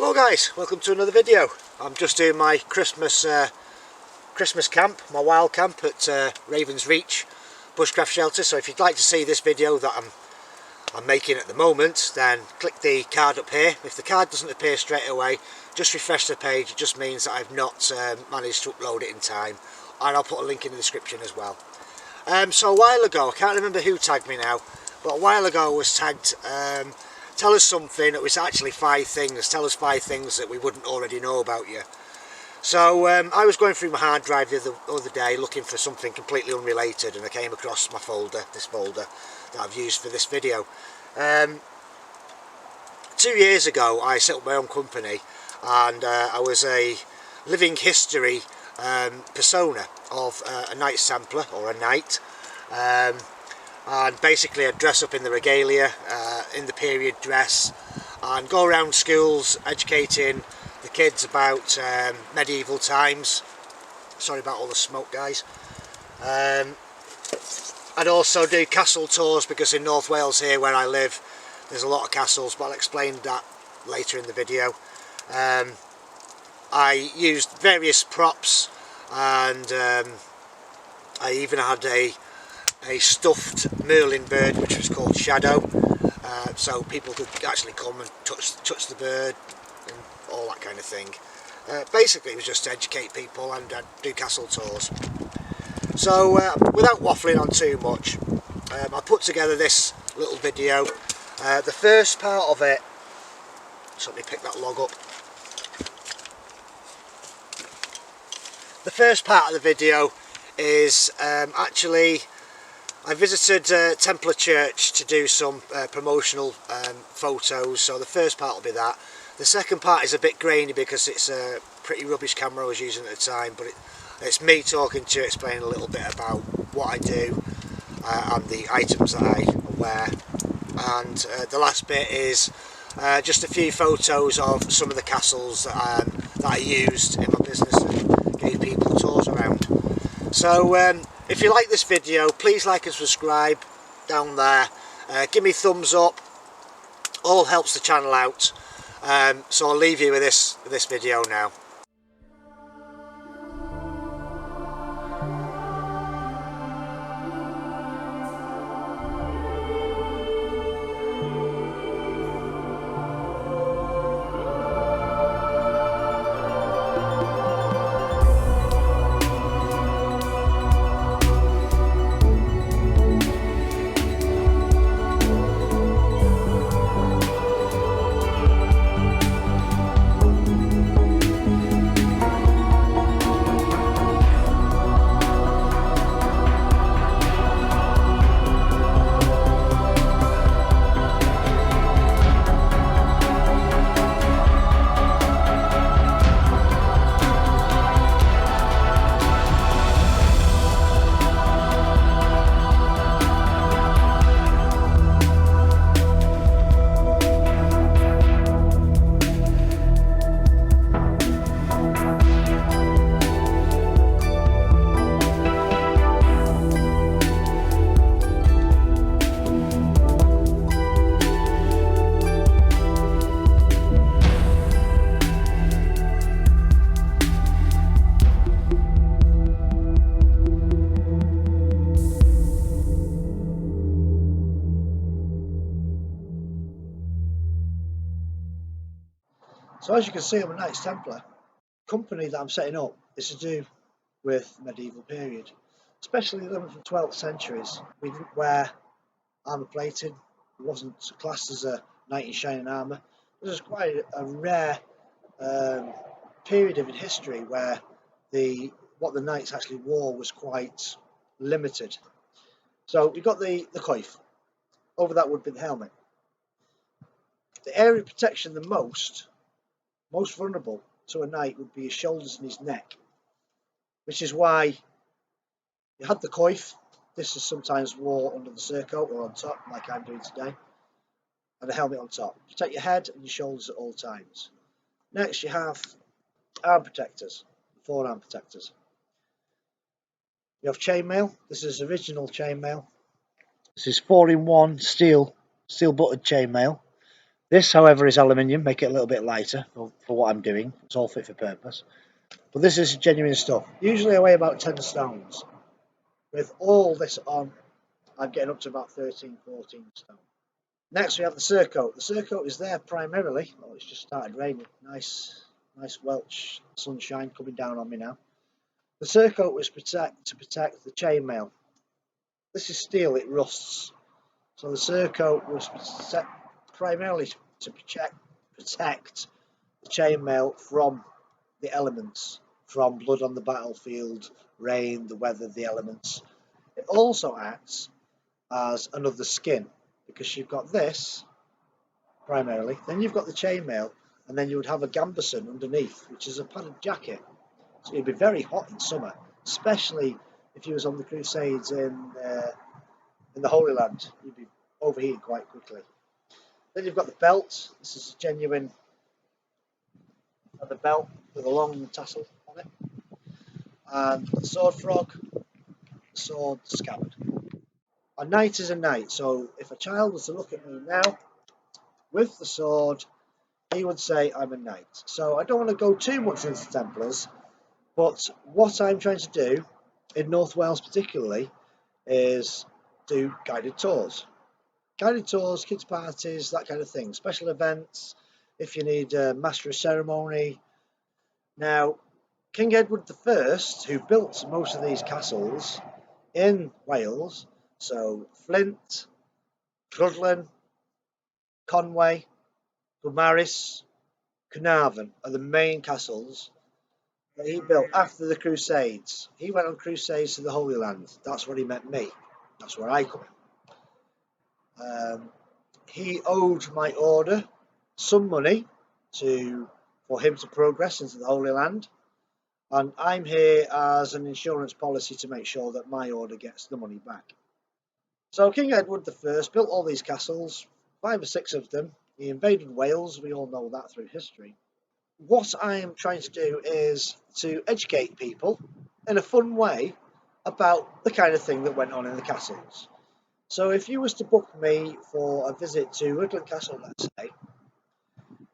Hello guys, welcome to another video. I'm just doing my Christmas camp, my wild camp at Ravens Reach Bushcraft Shelter. So if you'd like to see this video that I'm making at the moment, then click the card up here. If the card doesn't appear straight away, just refresh the page. It just means that I've not managed to upload it in time, and I'll put a link in the description as well. So a while ago, I can't remember who tagged me now, but a while ago I was tagged, tell us something. It was actually 5 things, tell us 5 things that we wouldn't already know about you. So I was going through my hard drive the other day looking for something completely unrelated, and I came across my folder, this folder that I've used for this video. 2 years ago I set up my own company, and I was a living history persona of a Knights Templar, or a knight, and basically I'd dress up in the regalia, in the period dress, and go around schools educating the kids about medieval times. Sorry about all the smoke, guys. I'd also do castle tours, because in North Wales here where I live there's a lot of castles, but I'll explain that later in the video. I used various props, and I even had a stuffed Merlin bird which was called Shadow, so people could actually come and touch the bird and all that kind of thing. Basically it was just to educate people, and do castle tours. So without waffling on too much, I put together this little video. The first part of it, so let me pick that log up. The first part of the video is actually I visited Templar Church to do some promotional photos, so the first part will be that. The second part is a bit grainy because it's a pretty rubbish camera I was using at the time, but it's me talking to you, explaining a little bit about what I do and the items that I wear. And the last bit is just a few photos of some of the castles that I used in my business and gave people tours around. So if you like this video, please like and subscribe down there. Give me a thumbs up, all helps the channel out. So I'll leave you with this video now. So as you can see, I'm a Knights Templar. The company that I'm setting up is to do with medieval period, especially the 11th and 12th centuries. We didn't wear armour plating. It wasn't classed as a knight in shining armour. This is quite a rare period of in history where what the knights actually wore was quite limited. So we've got the coif. Over that would be the helmet. The area of protection the most vulnerable to a knight would be his shoulders and his neck, which is why you had the coif. This is sometimes wore under the surcoat or on top, like I'm doing today, and a helmet on top. Protect your head and your shoulders at all times. Next you have arm protectors, forearm protectors. You have chainmail. This is original chainmail. This is 4-in-1 steel butted chainmail. This, however, is aluminium, make it a little bit lighter for what I'm doing. It's all fit for purpose. But this is genuine stuff. Usually I weigh about 10 stones. With all this on, I'm getting up to about 13, 14 stone. Next we have the surcoat. The surcoat is there primarily, oh it's just started raining, nice Welsh sunshine coming down on me now. The surcoat was to protect the chainmail. This is steel, it rusts. So the surcoat was primarily to protect the chainmail from the elements, from blood on the battlefield, rain, the weather, the elements. It also acts as another skin because you've got this primarily, then you've got the chainmail, and then you would have a gambeson underneath, which is a padded jacket. So you'd be very hot in summer, especially if you was on the Crusades in the Holy Land. You'd be overheating quite quickly. Then you've got the belt. This is a genuine leather belt with a long tassel on it, and the sword frog, the sword scabbard. A knight is a knight, so if a child was to look at me now with the sword, he would say I'm a knight. So I don't want to go too much into Templars, but what I'm trying to do, in North Wales particularly, is do guided tours. Guided tours, kids' parties, that kind of thing. Special events, if you need a master of ceremony. Now, King Edward I, who built most of these castles in Wales, so Flint, Rhuddlan, Conway, Gomaris, Carnarvon are the main castles that he built after the Crusades. He went on crusades to the Holy Land. That's where he met me. That's where I come in. He owed my order some money for him to progress into the Holy Land, and I'm here as an insurance policy to make sure that my order gets the money back. So King Edward I built all these castles, 5 or 6 of them. He invaded Wales. We all know that through history. What I am trying to do is to educate people in a fun way about the kind of thing that went on in the castles. So if you was to book me for a visit to Rhuddlan Castle, let's say,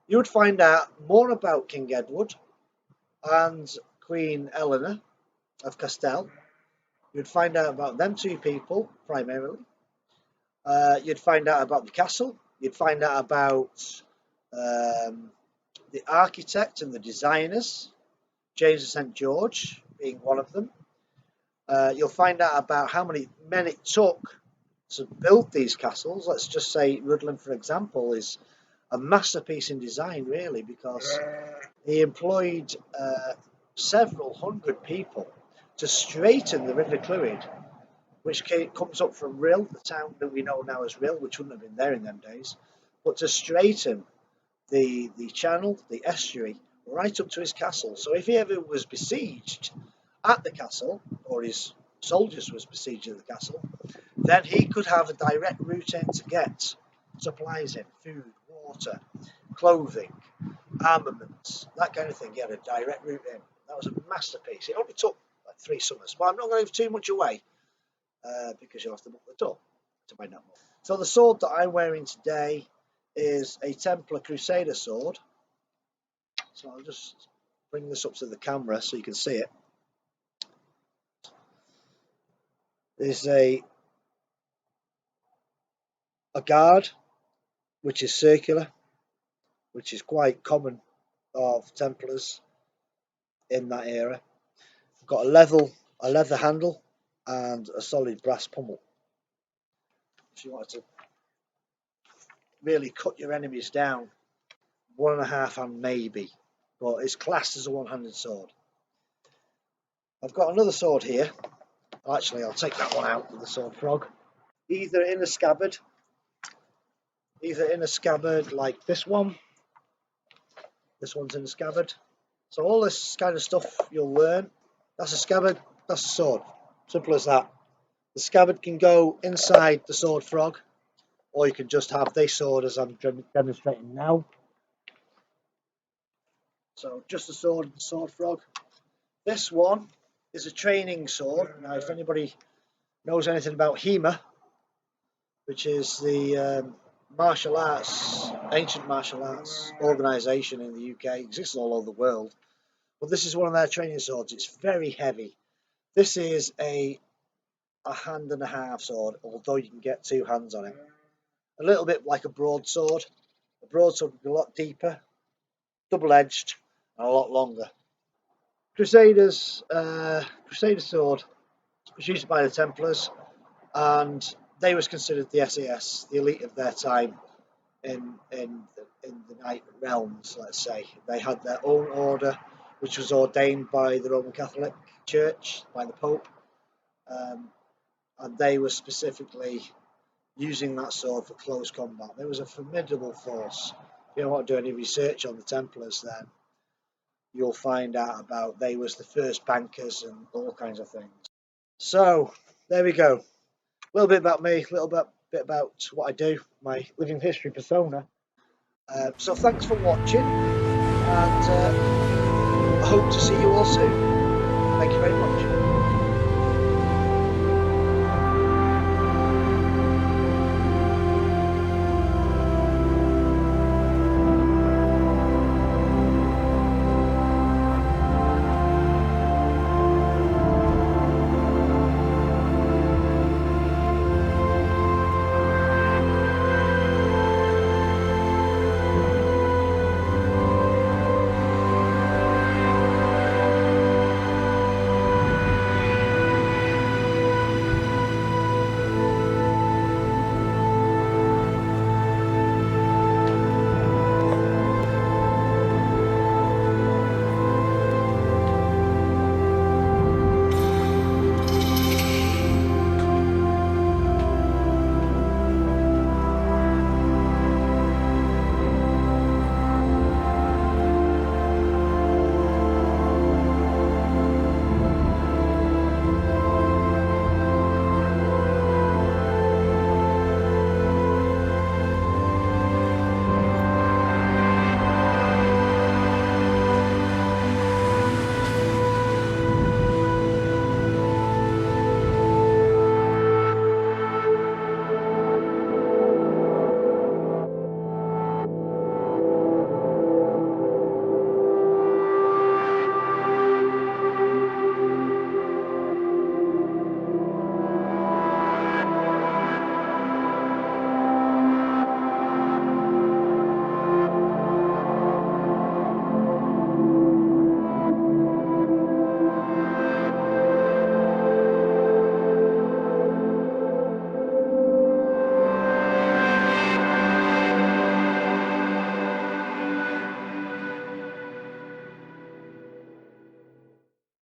you would find out more about King Edward and Queen Eleanor of Castell. You'd find out about them two people primarily. You'd find out about the castle. You'd find out about the architect and the designers, James of St George being one of them. You'll find out about how many men it took to build these castles. Let's just say Rhuddlan, for example, is a masterpiece in design, really, because he employed several hundred people to straighten the River Clwyd, which comes up from Rhyl, the town that we know now as Rhyl, which wouldn't have been there in them days, but to straighten the channel, the estuary, right up to his castle. So if he ever was besieged at the castle, or his soldiers was besieged at the castle, then he could have a direct route in to get supplies in, food, water, clothing, armaments, that kind of thing. He had a direct route in. That was a masterpiece. It only took like 3 summers, but I'm not going to give too much away because you'll have to book the tour to find out more. So the sword that I'm wearing today is a Templar Crusader sword. So I'll just bring this up to the camera so you can see it. There's a guard which is circular, which is quite common of Templars in that era. Got a leather handle and a solid brass pommel. If you wanted to really cut your enemies down, 1.5 hand maybe, but it's classed as a one-handed sword. I've got another sword here. Actually, I'll take that one out with the sword frog. Either in a scabbard like this one. This one's in a scabbard. So all this kind of stuff you'll learn. That's a scabbard, that's a sword. Simple as that. The scabbard can go inside the sword frog, or you can just have this sword as I'm demonstrating now. So just the sword and the sword frog. This one is a training sword. Now if anybody knows anything about HEMA, which is the martial arts, ancient martial arts organisation in the UK, exists all over the world. But this is one of their training swords. It's very heavy. This is a hand and a half sword, although you can get two hands on it. A little bit like a broadsword. A broadsword would be a lot deeper, double-edged, and a lot longer. Crusader sword was used by the Templars, and they was considered the SAS, the elite of their time in the knight realms. Let's say they had their own order, which was ordained by the Roman Catholic Church, by the Pope, um, and they were specifically using that sword for close combat. There was a formidable force. If you don't want to do any research on the Templars, then you'll find out about they was the first bankers and all kinds of things. So there we go. A little bit about me, a little bit about what I do, my living history persona. So thanks for watching, and I hope to see you all soon. Thank you very much.